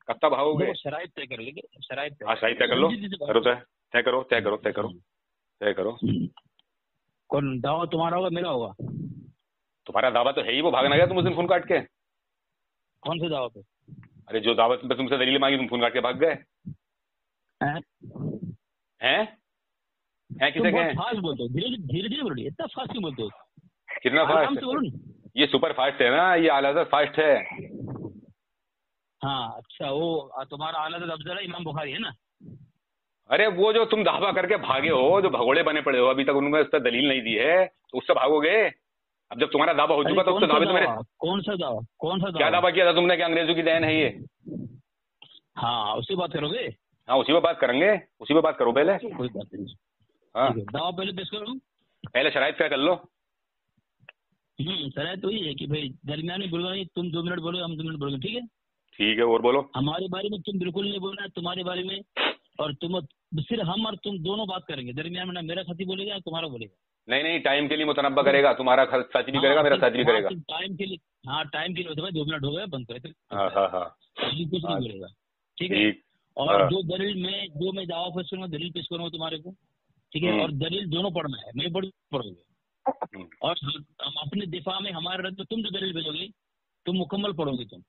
कब तक भागोगे? शराइत तय कर लेंगे, शराइत तय कर लो, तय करो। कौन दावा तुम्हारा होगा मेरा होगा? तुम्हारा दावा तो है ही, वो भागना गया तुम उस दिन फोन काट के। कौन से दावा पे? अरे जो दावत पे तुमसे दलील मांगी तुम फोन काट के भाग गए हैं? किसे कहें? फास्ट बोलते हो, धीरे बोलिए, इतना फास्ट क्यों बोलते हो? कितना फास्ट? ये सुपर फास्ट है ना, ये आला फास्ट है। हाँ अच्छा, वो तुम्हारा आला अफजल है इमाम बुखारी है ना? अरे वो जो तुम दावा करके भागे हो, जो भगोड़े बने पड़े हो, अभी तक उन्होंने उस पर दलील नहीं दी है तो उससे भागोगे। अब जब तुम्हारा दावा हो चुका तो उससे दावे तो मेरे। कौन सा दावा? क्या दावा किया था तुमने कि अंग्रेजों की देन है ये? हाँ उसी बात करोगे? हाँ उसी पे बात करेंगे, उसी पे बात करो पहले। कोई बात नहीं, हाँ दावा पहले पेश करो, पहले शराइत तय कर लो। शराइत तो ये है कि भाई दरमियान में बोलो नहीं, तुम 2 मिनट बोलो, हम 2 मिनट बोलोगे, ठीक है? ठीक है, और बोलो। हमारे बारे में तुम बिल्कुल नहीं बोलना, तुम्हारे बारे में, और तुम सिर्फ हम और तुम दोनों बात करेंगे, दरमियान में ना मेरा साथी बोलेगा ना तुम्हारा बोलेगा। नहीं टाइम के लिए मुतनब्बा करेगा, तुम्हारा साथ भी करेगा, मेरा साथ भी करेगा। टाइम के लिए, हाँ टाइम के लिए होता है, 2 मिनट हो गए बंद करे, हाँ कुछ नहीं बोलेगा, ठीक है? और जो दलील मैं दावा पेश करूंगा, दलील पेश करूंगा तुम्हारे को, ठीक है? और दलील दोनों पढ़ना है, मैं पढ़ोगे, और हम अपने दिफा में हमारे रद्द तुम जो दलील भेजोगे तुम मुकम्मल पढ़ोगे तुम,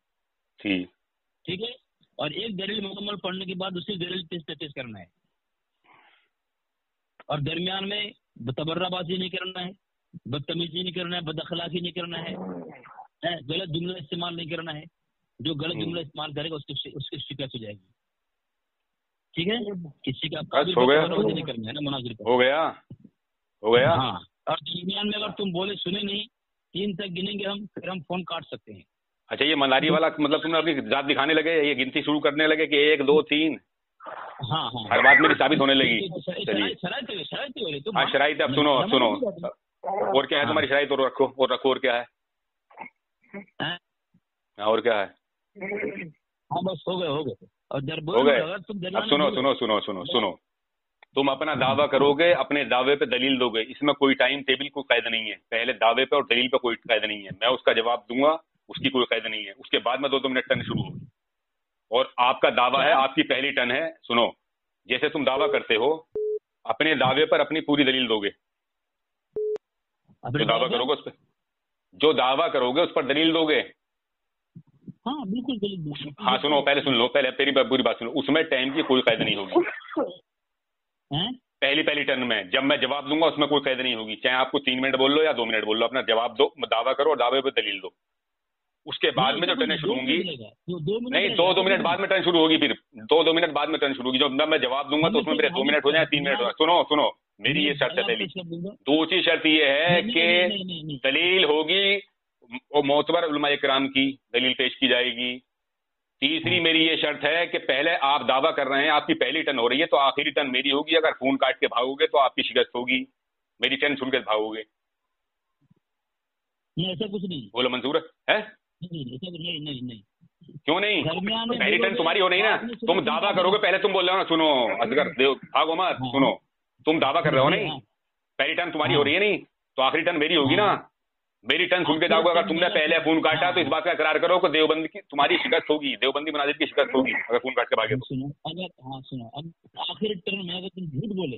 ठीक है? और एक दलील मुकम्मल पढ़ने के बाद दूसरी दलील पेश करना है, और दरमियान में तबर्राबाजी नहीं करना है, बदतमीजी नहीं करना है, बदअखलाकी नहीं करना है, गलत जुमला इस्तेमाल नहीं करना है। जो गलत जुमला इस्तेमाल करेगा उसकी शिकायत हो जाएगी। ठीक है, किसी का नहीं करना है ना मुनाजिर को। हो गया हाँ, और दरमियान में अगर तुम बोले सुने नहीं, 3 तक गिनेंगे हम, फिर हम फोन काट सकते हैं। अच्छा, ये मलारी वाला मतलब तुमने अपनी जात दिखाने लगे, ये गिनती शुरू करने लगे कि 1 2 3। हाँ, हर बात मेरी साबित होने लगी। चलिए, शराइत हाँ शराइत। अब सुनो और क्या है तुम्हारी शराइत? और रखो और क्या है? और क्या है? हाँ बस हो गए। और हो गए। अब सुनो, तुम अपना दावा करोगे, अपने दावे पे दलील दोगे, इसमें कोई टाइम टेबल कोई कैद नहीं है। पहले दावे पे और दलील पे कोई कैद नहीं है, मैं उसका जवाब दूंगा, उसकी कोई कैद नहीं है। उसके बाद में 2 मिनट टर्न शुरू होगी और आपका दावा है, आपकी पहली टर्न है। सुनो, जैसे तुम दावा करते हो, अपने दावे पर अपनी पूरी दलील दोगे। जो दावा करोगे उस पर दलील दोगे। हाँ बिल्कुल दलील। हाँ सुनो, पहले सुन लो, पहले तेरी पूरी बात सुनो। उसमें टाइम की कोई कैद नहीं होगी। पहली टर्न में जब मैं जवाब दूंगा उसमें कोई कैद नहीं होगी, चाहे आपको 3 मिनट बोल लो या 2 मिनट बोल लो, अपना जवाब दो, दावा करो और दावे पे दलील दो। उसके बाद में जो टर्न शुरू होंगी, नहीं 2 मिनट बाद में टर्न शुरू होगी, फिर 2 मिनट बाद में टर्न शुरू होगी। जब मैं जवाब दूंगा तो उसमें मेरे 2 मिनट हो जाए, 3 मिनट हो जाए। सुनो, मेरी ये शर्त है पहली। दूसरी शर्त ये है कि दलील होगी और मोतबर उलमा इकराम की दलील पेश की जाएगी। तीसरी मेरी ये शर्त है कि पहले आप दावा कर रहे हैं, आपकी पहली टर्न हो रही है, तो आखिरी टर्न मेरी होगी। अगर फोन काट के भागोगे तो आपकी शिकस्त होगी, मेरी टर्न सुन के भागोगे। ऐसा कुछ नहीं। बोलो मंजूर है? नहीं। क्यों नहीं? पहली टर्न तुम्हारी हो नहीं ना, तुम दावा करोगे। पहले तुम बोल रहे हो ना, सुनो असगर देव, भागो मत, सुनो, तुम दावा कर रहे हो नहीं, पहली टर्न तुम्हारी हो रही है नहीं, तो आखिरी टर्न मेरी होगी ना। मेरी टर्न सुन के जाओगे। अगर तुमने पहले फोन काटा तो इस बात का इकरार करो कि देवबंदी की तुम्हारी शिकस्त होगी, देवबंदी मुनाजिर की शिकस्त होगी अगर फोन काट के भागे तो। सुनो, अब आखिरी टर्न में अगर तुम झूठ बोले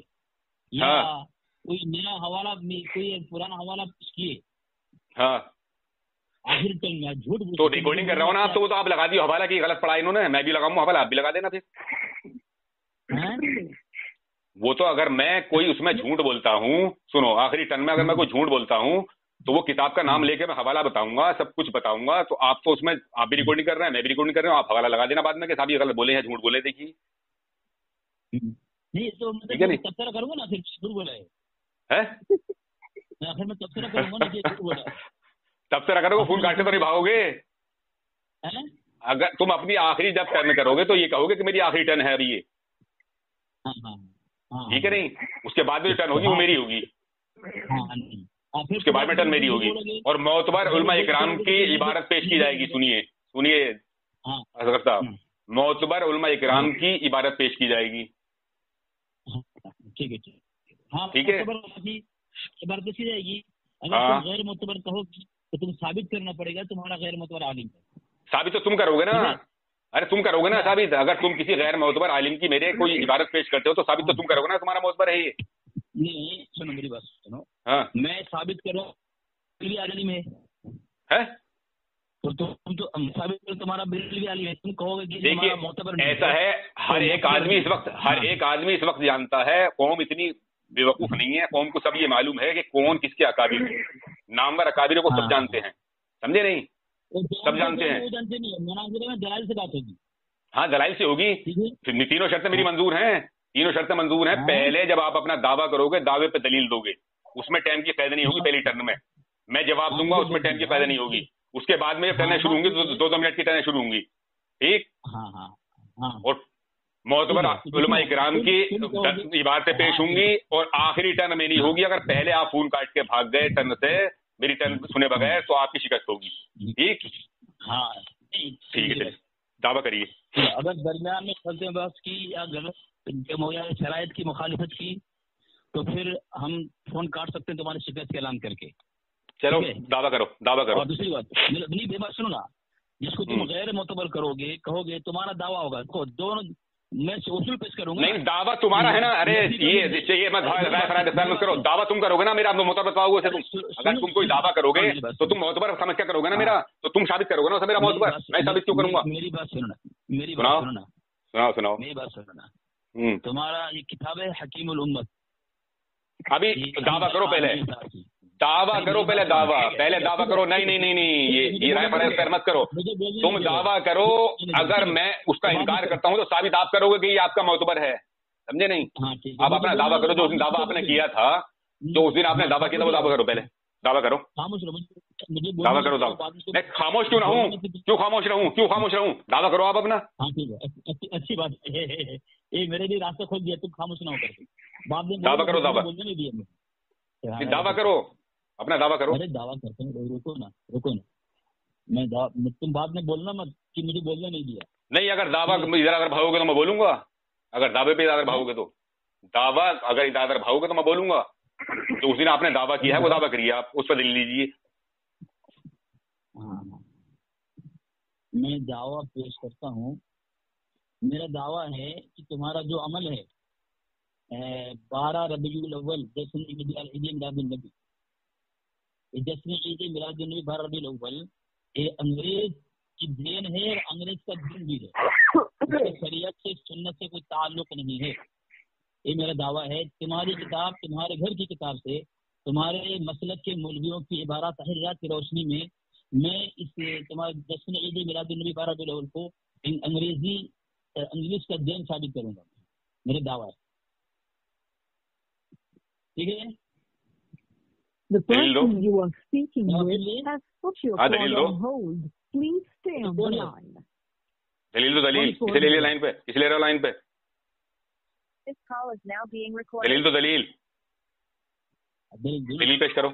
या कोई नया हवाला, कोई पुराना हवाला किए, आखिरी टर्न में झूठ बोले तो रिकॉर्डिंग कर रहा हूँ ना आप, तो वो तो आप लगा दियो हवाला की, गलत पढ़ा इन्होंने, मैं भी लगाऊंगा हवाला, आप भी लगा देना फिर। वो तो अगर मैं कोई उसमें झूठ बोलता हूँ, सुनो, आखिरी टर्न में अगर मैं कोई झूठ बोलता हूँ तो वो किताब का नाम लेके मैं हवाला बताऊंगा, सब कुछ बताऊंगा, तो आप तो उसमें आप भी रिकॉर्डिंग कर रहे हैं, मैं भी रिकॉर्डिंग कर रहा हूँ, आप हवाला लगा देना बाद में कि साहब ये गलत बोले हैं, झूठ बोले। देखिए नहीं तो मतलब तबसरा करूंगा ना, फिर झूठ बोला है, आखिर में तबसरा करूंगा ना कि झूठ बोला है। तबसरा करोगे, फोन काटते तो नहीं भागोगे। अगर तुम अपनी आखिरी जब टर्न करोगे तो ये कहोगे कि मेरी आखिरी टर्न है अभी ये, ठीक है नहीं? उसके बाद में जो टर्न होगी वो मेरी होगी, उसके बाद में टर्न मेरी होगी और मोतबर उलमा इकराम की इबारत पेश की जाएगी। सुनिए असगर साहब, मोतबर उलमा इकराम की इबारत पेश की जाएगी। ठीक है इबारत पेश की जाएगी। अगर तुम गैर मोतबर कहोगे तो तुम साबित करना पड़ेगा तुम्हारा गैर मोतबर आलिम है। साबित तो तुम करोगे ना, अरे तुम करोगे ना साबित। अगर तुम किसी गैर मोतबर आलिम की मेरे कोई इबारत पेश करते हो तो साबित तो तुम करोगे ना, तुम्हारा मोतबर है ये। नहीं सुनो मेरी बात सुनो, मैं साबित करूँ आलिम है तो तुम तो साबित करो तुम्हारा बिल्कुल आलिम है, तुम कहोगे कि देखिए मोतबर ऐसा है। हर एक आदमी इस वक्त जानता है, कौम इतनी बेवकूफ नहीं है, कौम को सब ये मालूम है कि कौन किसके अकाबिर है, नामवर अकाबिरों को सब जानते हैं, समझे नहीं? सब जानते हैं। दलाइल से बात होगी। हाँ दलाइल से होगी। तीनों शर्तें मेरी मंजूर हैं, तीनों शर्तें मंजूर हैं। पहले जब आप अपना दावा करोगे, दावे पे दलील दोगे, उसमें टाइम की कैद नहीं होगी। पहली टर्न में मैं जवाब दूंगा, उसमें टाइम की कैद नहीं होगी। उसके बाद में जब टर्नें शुरू होंगी तो 2-2 मिनट की टर्नें शुरू होंगी, ठीक? और मोतबर उलमा इकराम की इबारतें पेश होंगी और आखिरी टर्न मेरी होगी। अगर पहले आप फोन काट के भाग गए टर्न से मेरी टर्न सुने बगैर तो आपकी शिकस्त होगी, ठीक? ठीक है, दावा करिए। अगर दरमियान में फर्ज बहस की या गलत शराइत की मुखालिफत की तो फिर हम फोन काट सकते हैं तुम्हारी शिकस्त के ऐलान करके। चलो दावा करो। और दूसरी बात, मेरी बात सुनो ना, जिसको तुम गैर मोतबर कहोगे तुम्हारा दावा होगा, तो दोनों मैं उसूल पेश करूंगा। नहीं दावा तुम्हारा है ना। अरे ये मत करो, दावा तुम करोगे ना मेरा, मोतबर बताओगे तुम। अगर तुम कोई दावा करोगे तो तुम मोतबर समझ क्या करोगे ना मेरा, तो तुम साबित करोगे ना उसे मेरा मोतबर। मैं साबित क्यों करूंगा? मेरी बात सुनो, सुनाओ। मेरी बात सुनो ना। तुम्हारा ये किताब है हकीमुल उम्मत, अभी दावा करो पहले, दावा करो पहले, दावा करो। नहीं नहीं नहीं नहीं, ये राय पड़े पर मत करो, तुम दावा करो। अगर मैं उसका इनकार करता हूं तो साबित आप करोगे कि ये आपका मोतबर है, समझे नहीं? आप अपना दावा करो, जो उस दिन दावा आपने किया था, जो उस दिन आपने दावा किया था वो दावा करो पहले, दावा करो, दावा करो, दावा। मैं खामोश क्यों ना हूँ, क्यों खामोश रहूं, क्यों खामोश रहूं? दावा करो आप अपना। हाँ ठीक है, अच्छी बात है। ये मेरे लिए रास्ता खोल दिया, तुम खामोश ना हो करके। बाप ने दावा करो, दावा बोलने नहीं दिया मुझे। दावा करो, अपना दावा करो। अरे दावा करते हैं, रुको ना। तुम बाद में बोलना मत कि मुझे बोलने नहीं दिया। नहीं, अगर दावा इधर अगर भागोगे तो मैं बोलूंगा, अगर दावे पे इधर भागोगे तो, दावा अगर इधर भागोगे तो मैं बोलूंगा। तो उस दिन आपने दावा किया है वो दावा करिए आप, उस पर दलील लीजिए। हाँ, मैं दावा पेश करता हूँ। मेरा दावा है कि तुम्हारा जो अमल है 12 रबीउल अव्वल जश्न ईद मिलादुन नबी, जश्न ईद मिलादुन नबी 12 रबीउल अव्वल, ये अंग्रेज की देन है और अंग्रेज का दिन भी है, इसका शरीयत से सुन्नत से कोई ताल्लुक नहीं है। ये मेरा दावा है। तुम्हारी किताब, तुम्हारे घर की किताब से, तुम्हारे मसलक के मौलवियों की इबारत तहरीरात की रोशनी में मैं इस तुम्हारे जश्न ईद मिलादुन नबी 12 रबीउल अव्वल को अंग्रेज का दिन साबित करूंगा, मेरा दावा है। ठीक है? The person you are speaking with has put your call on hold. Please stay on the line. दलील दो, दलील इसे ले लिया लाइन पे, इसे ले रहा लाइन पे। This call is now being recorded. दलील तो दलील पेश करो।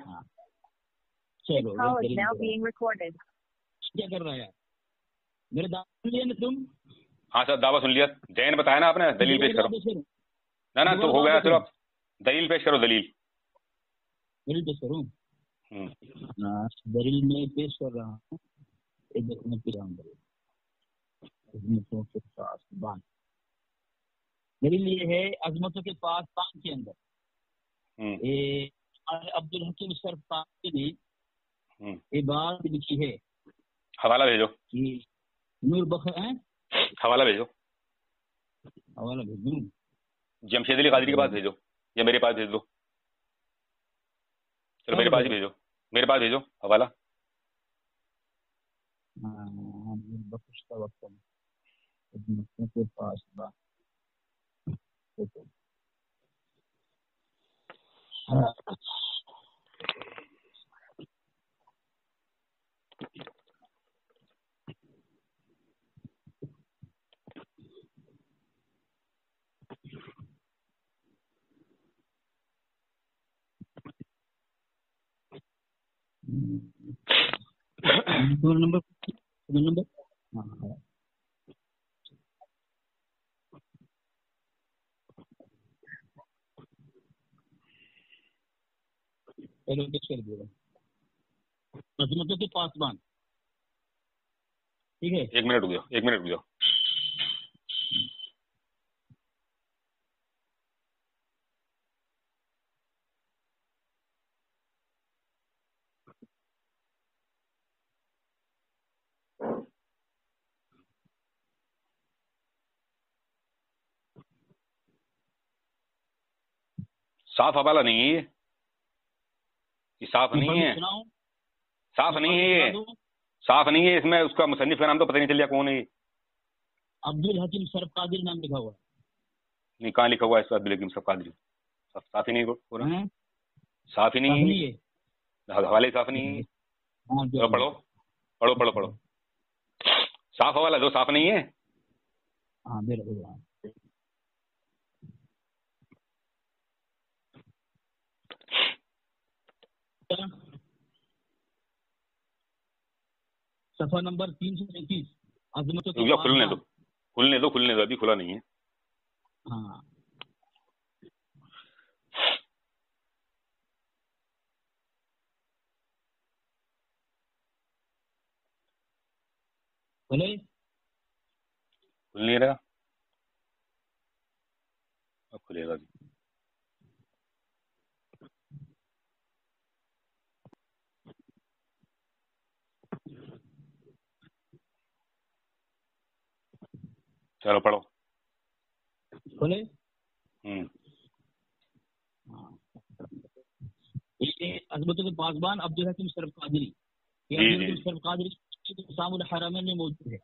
This call is now being recorded. क्या कर रहा है मेरे दावा सुन लिया ना तुम? हाँ सर, दावा सुन लिया। जैन बताया ना आपने, दलील पेश करो। ना तो हो गया, चलो आप दलील पेश करो। दलील पेश करूँ? दलील में पेश कर रहा हूँ। दलील ये है, अजमतों के पास पान के अंदर अब्दुल हकीम सरफराजी ने ये बात लिखी है। हवाला भेजो, नूर बखर है, हवाला भेजो, हवाला भेजूं? जमशेद अली कादरी के पास भेजो या मेरे पास भेज दो। चलो मेरे पास ही भेजो, मेरे पास भेजो हवाला। के पास बात नंबर हाँ चलो कर दिया। अजमतों के पासबान, ठीक है? एक मिनट रुक जाओ, एक मिनट रुक जाओ। साफ हवाला नहीं है ये, साफ नहीं है, साफ नहीं है ये, साफ नहीं है। इसमें उसका मुसन्निफ का नाम तो पता नहीं चल गया कौन है। अब्दुल हकीम सरफराजी नाम लिखा हुआ है। नहीं, कहाँ लिखा हुआ है अब्दुल हकीम सरफराजी? साफ ही नहीं हो रहा, साफ ही नहीं है, हवाले साफ नहीं है। तो पढ़ो पढ़ो पढ़ो पढ़ो, साफ हवाला जो साफ नहीं है। हाँ बिल्कुल। सफा नंबर 333 अजमतों के खुलने दो, खुलने दो, अभी खुला नहीं है। हाँ बोले, खुल नहीं रहा, अब खुलेगा भी। चलो पढ़ो। बोले हाँ अजमत के पासबान अब्दुल हकीम शरफ कादरी, शरफ कादरी सामुल हरमैन में मौजूद है।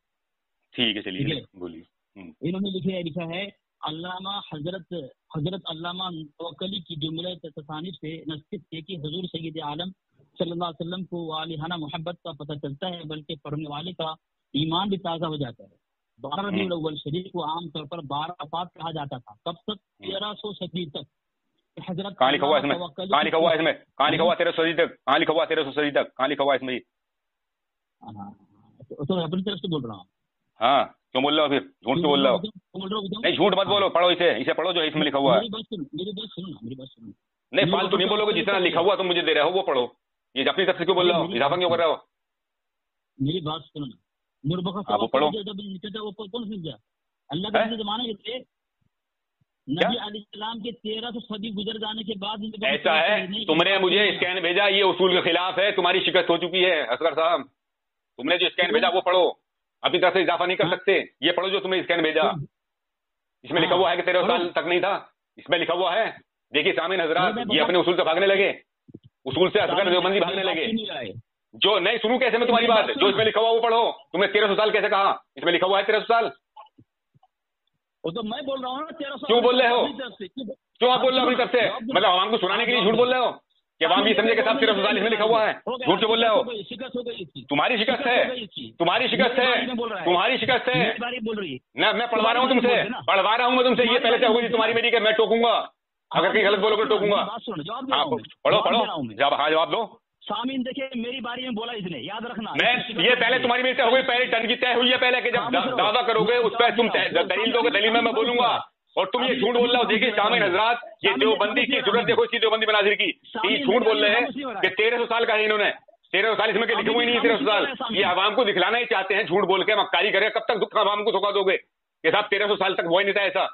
ठीक है, चलिए बोलिए। इन्होंने लिखा है अल्लामा हजरत अल्लामा तवक्कली की जुमले तसानीफ से नस्तिक है कि हुजूर सय्यद आलम सल्लल्लाहु अलैहि वसल्लम को वालिहाना मोहब्बत का पता चलता है, बल्कि पढ़ने वाले का ईमान भी ताज़ा हो जाता है। 12 रबीउल अव्वल शरीफ को आमतौर पर 12 अफात कहा जाता था। कब तक? 1300 सदी तक। हजरत कहाँ लिखा हुआ इसमें? कहाँ लिखा हुआ इसमें? कहाँ लिखा हुआ 1300 सदी तक? कहाँ लिखा हुआ 1300 सदी तक? कहाँ लिखा हुआ इसमें? तो अपनी तरफ से बोल रहा हूँ। हाँ, क्यों बोल रहे हो फिर? झूठ क्यों बोल रहे हो? नहीं, झूठ मत बोलो, पढ़ो इसे पढ़ो जो इसमें लिखा हुआ है। मेरी बात सुनो। नहीं, फालतू नहीं बोलोगे, जितना लिखा हुआ तुम मुझे दे रहे हो वो पढ़ो। ये अपनी तरफ से क्यों बोल रहे हो? इजाफा क्यों कर रहे हो? मेरी बात सुनो ना, आप वो पढ़ो। वो कौन समझ गया? अल्लाह के जमाने के नबी अलैहिस्सलाम के 1300 सदी गुजर जाने के बाद ऐसा है, तुमने मुझे स्कैन भेजा, ये उसूल के खिलाफ है, तुम्हारी शिकस्त हो चुकी है असगर साहब। तुमने जो स्कैन भेजा वो पढ़ो, अपनी तरफ से इजाफा नहीं कर सकते। ये पढ़ो जो तुमने स्कैन भेजा, इसमें लिखा हुआ है कि 1300 साल तक नहीं था, इसमें लिखा हुआ है। देखिए सामीन हजरात, ये अपने उसूल से भागने लगे, उसूल से असगर देवबंदी भागने लगे। जो नहीं सुनूं कैसे मैं तुम्हारी बात? जो इसमें लिखा हुआ वो पढ़ो। तुमने 1300 साल कैसे कहा? इसमें लिखा हुआ है 1300 साल। वो तो मैं बोल रहा हूँ ना 1300। क्यों बोल रहे हो? क्यों आप बोल रहे हो अपनी तरफ से? मतलब आवाम को सुनाने के लिए झूठ बोल रहे हो कि आवाम ये समझे कि साहब 1300 साल इसमें लिखा हुआ है? झूठ क्यों बोल रहे हो? तुम्हारी शिकस्त है, तुम्हारी शिकस्त है, तुम्हारी शिकस्त है ना। मैं पढ़वा रहा हूँ तुमसे, पढ़वा रहा हूँ मैं तुमसे। ये पहले से हो गई तुम्हारी मेरी कि मैं टोकूंगा, अगर कहीं गलत बोलोगे टोकूंगा। पढ़ो जवाब दो। सामीन देखिए, मेरी बारी में बोला इसने, याद रखना। मैं ये पहले तुम्हारी मेरी तय हो गई, पहले टर्न की तय हुई है पहले कि जब दावा करोगे उस पर तुम दलील दोगे, दलील में मैं बोलूंगा। और तुम ये झूठ बोल रहे हो। देखिए सामीन हजरात, ये देवबंदी की जरूरत देखो, इसकी देवबंदी बनाजिर की, ये झूठ बोल रहे हैं कि 1300 साल का है इन्होंने। 1300 साल इसमें लिखे हुए नहीं है 1300 साल। ये आवाम को दिखलाना ही चाहते हैं, झूठ बोल के मक्कारी करे। कब तक दुख आवाम को धोखा दोगे कि साहब 1300 साल तक हुआ ही नहीं था ऐसा?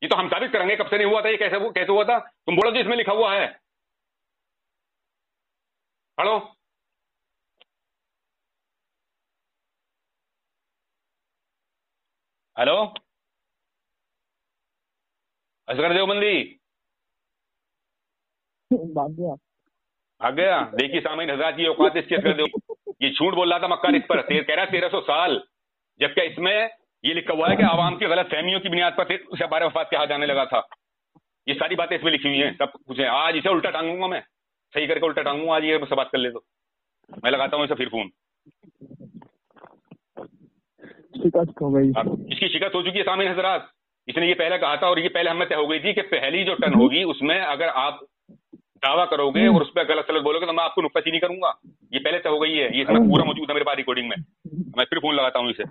ये तो हम साबित करेंगे कब से नहीं हुआ था, ये कैसे हुआ था। तुम बोलो जी इसमें लिखा हुआ है, पढ़ो। हेलो असगर देवबंदी भाग गया। देखिए सामीन हजरात, ये औकात इसकी असगर देव, ये झूठ बोल रहा था मक्कार इस पर। कह रहा 1300 साल, जबकि इसमें ये लिखा हुआ है कि आवाम की गलत फहमियों की बुनियाद पर फिर उसे 12 वफात कहा जाने लगा था। ये सारी बातें इसमें लिखी हुई हैं, सब कुछ है। आज इसे उल्टा टांगूंगा मैं, सही करके उल्टा टांगूंगा आज। ये मुझसे बात कर ले तो मैं लगाता हूँ इसे फिर फोन। शिकस्त हो गई, इसकी शिकस्त हो चुकी है सामीन हजरात। इसने ये पहले कहा था और ये पहले हमें तय हो गई थी कि पहली जो टर्न होगी उसमें अगर आप दावा करोगे और उस पर गलत सलत बोलोगे तो मैं आपको नुक्ताचीनी करूंगा। ये पहले तय हो गई है, ये इसमें पूरा मौजूद है मेरे पास रिकॉर्डिंग में। मैं फिर फोन लगाता हूँ इसे।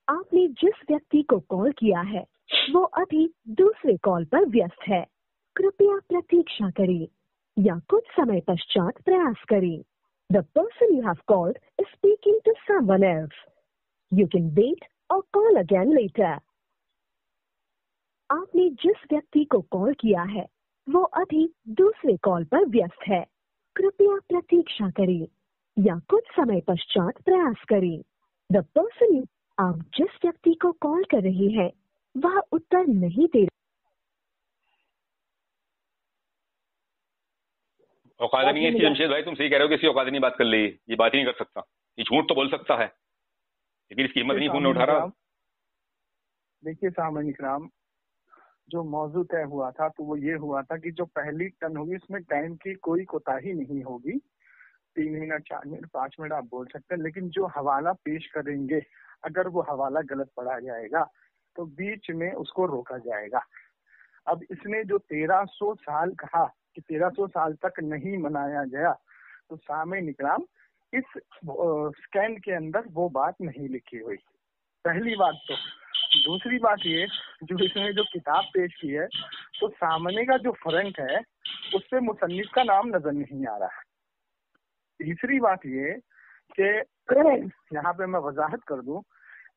आपने जिस व्यक्ति को कॉल किया है वो अभी दूसरे कॉल पर व्यस्त है। कृपया प्रतीक्षा करें या कुछ समय पश्चात प्रयास करें। The person you have called is speaking to someone else. You can wait or call again later. आपने जिस व्यक्ति को कॉल किया है वो अभी दूसरे कॉल पर व्यस्त है। कृपया प्रतीक्षा करें या कुछ समय पश्चात प्रयास करें। The person आप जिस व्यक्ति को कॉल कर रहे हैं वह उत्तर नहीं दे रहा। औकात नहीं है इसकी जमशेद भाई, तुम सही कह रहे हो कि इसकी औकात नहीं बात कर ली। ये बात ही नहीं कर सकता, ये झूठ तो बोल सकता है लेकिन इसकी हिम्मत नहीं फोन उठा रहा। देखिए सामीन इकराम, जो मौजू तय हुआ था तो वो ये हुआ था कि जो पहली टर्न होगी उसमें टाइम की कोई कोताही नहीं होगी। 3 मिनट 4 मिनट 5 मिनट आप बोल सकते हैं, लेकिन जो हवाला पेश करेंगे अगर वो हवाला गलत पढ़ा जाएगा तो बीच में उसको रोका जाएगा। अब इसने जो 1300 साल कहा कि 1300 साल तक नहीं मनाया गया, तो सामीन इकराम इस स्कैन के अंदर वो बात नहीं लिखी हुई, पहली बात तो। दूसरी बात ये, जो इसने जो किताब पेश की है तो सामने का जो फ्रंट है उस पे मुसन्निफ का नाम नजर नहीं आ रहा है। तीसरी बात ये कि यहाँ पे मैं वजाहत कर दूं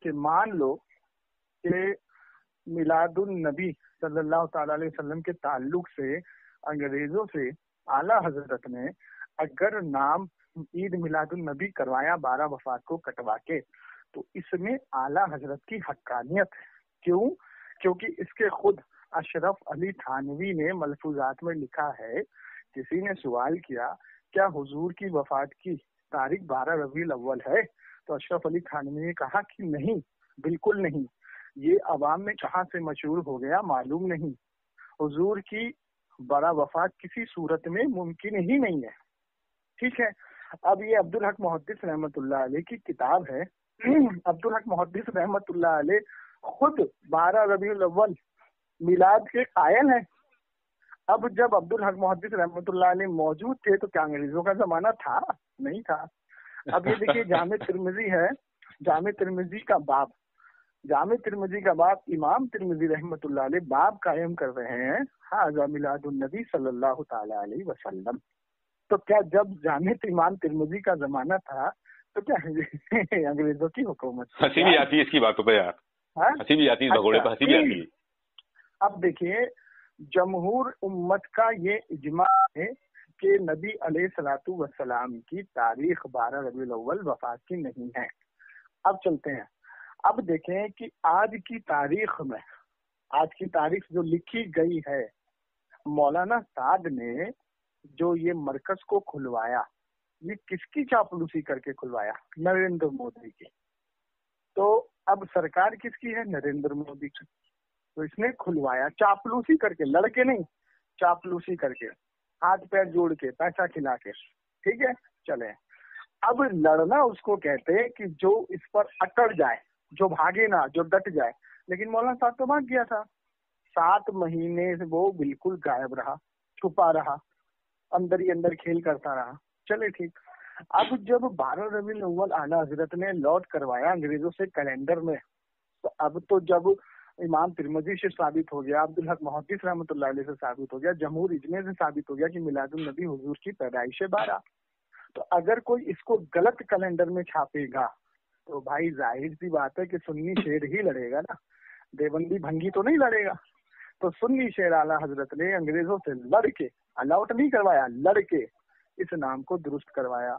कि मान लो कि मिलादुन नबी सल्लल्लाहु ताला अलैहि वसल्लम के ताल्लुक से अंग्रेजों से आला हजरत ने अगर नाम ईद मिलादुन नबी करवाया 12 वफात को कटवा के, तो इसमें आला हजरत की हक्कानियत है। क्यों? क्योंकि इसके खुद अशरफ अली थानवी ने मलफूजात में लिखा है, किसी ने सवाल किया क्या हुजूर की वफात की तारीख 12 रबीउल अव्वल है? तो अशरफ अली थानवी ने कहा कि नहीं, बिल्कुल नहीं, ये अवाम में कहाँ से मशहूर हो गया मालूम नहीं, हुजूर की बड़ा वफात किसी सूरत में मुमकिन ही नहीं है। ठीक है, अब ये अब्दुल हक मुहद्दिस रहमतुल्लाह अलैह की किताब है। अब्दुल हक मुहद्दिस रहमतुल्लाह अलैह खुद 12 रबीउल अव्वल मिलाद के कायल हैं। अब जब अब्दुल हक मुहद्दिस रहमतुल्लाह अलैह मौजूद थे तो क्या अंग्रेजों का जमाना था? नहीं था। अब ये देखिए जामे तिरमिजी है, जामे तिरमिजी का बाब, जामे तिरमिजी का बाब इमाम तिरमिजी रहमतुल्लाह अलैह बाब कायम कर रहे हैं, हाज़ा मिलादुन नबी सल्लल्लाहु ताला अलैहि वसल्लम। तो क्या जब जामे इमाम तिरमिजी का जमाना था तो क्या अंग्रेजों की हुकूमत? हंसी भी आती है इसकी बातों पे यार, हंसी भी आती है, भगोड़े पे हंसी भी आती है। अब देखिए जमहूर उम्मत का ये इजमा है कि नबी अलैहिस्सलातु वस्सलाम की तारीख 12 रबीउल अव्वल वफात की नहीं है। अब चलते हैं, अब देखें कि आज की तारीख में, आज की तारीख जो लिखी गई है, मौलाना साद ने जो ये मरकज को खुलवाया, ये किसकी चापलूसी करके खुलवाया? नरेंद्र मोदी की। तो अब सरकार किसकी है? नरेंद्र मोदी की। तो इसने खुलवाया चापलूसी करके, लड़के नहीं, चापलूसी करके, हाथ पैर जोड़ के, पैसा खिला के। ठीक है, चले। अब लड़ना उसको कहते हैं कि जो इस पर अकड़ जाए, जो भागे ना, जो डट जाए। लेकिन मौलाना साहब तो भाग गया था, 7 महीने से वो बिल्कुल गायब रहा, छुपा रहा, अंदर ही अंदर खेल करता रहा। चले ठीक। अब जब 12 रबीउल अव्वल आला हजरत ने लॉट करवाया अंग्रेजों से कैलेंडर में, तो अब तो जब इमाम तिरमिजी से साबित हो गया, अब्दुल हक मुहद्दिस रहमतुल्लाह अलैह से साबित हो गया, जमहूर इजमे से साबित हो गया कि मिलादुन नबी हुजूर की पैदाइश 12। तो अगर कोई इसको गलत कैलेंडर में छापेगा तो भाई जाहिर सी बात है कि सुन्नी शेर ही लड़ेगा ना, देवबंदी भंगी तो नहीं लड़ेगा। तो सुन्नी शेर आला हजरत ने अंग्रेजों से लड़ के, अलाउट नहीं करवाया, लड़ के इस नाम को दुरुस्त करवाया।